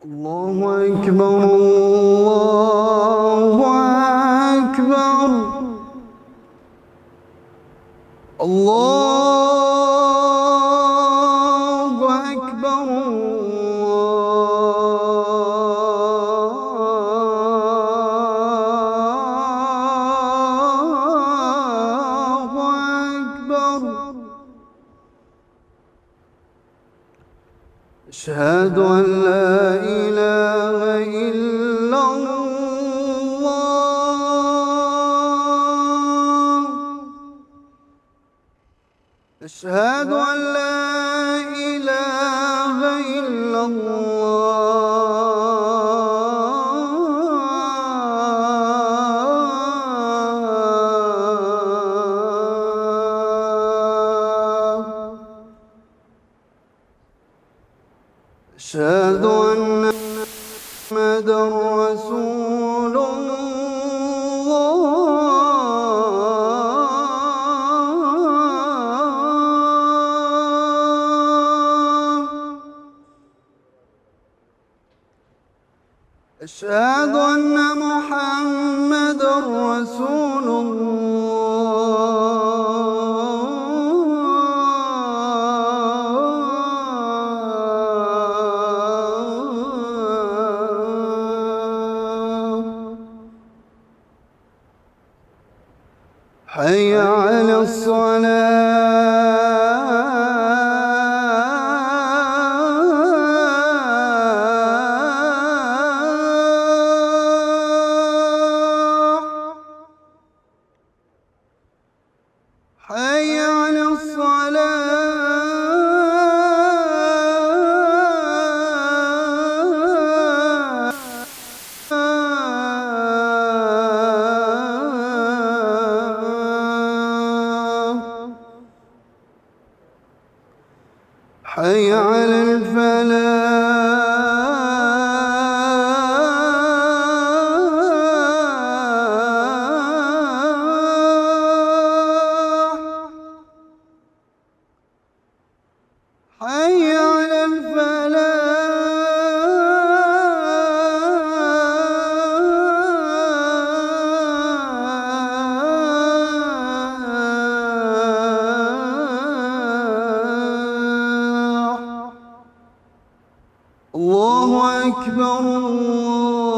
الله أكبر الله أكبر الله أكبر الله أكبر. أشهد أن لا إله إلا الله. أشهد أن لا إله إلا الله. أشهد أن محمدًا رسول الله. أشهد أن محمدًا رسول حي على الصلاة. حي على الصلاة. حي على الفلاح. حي على الفلاح. الله أكبر الله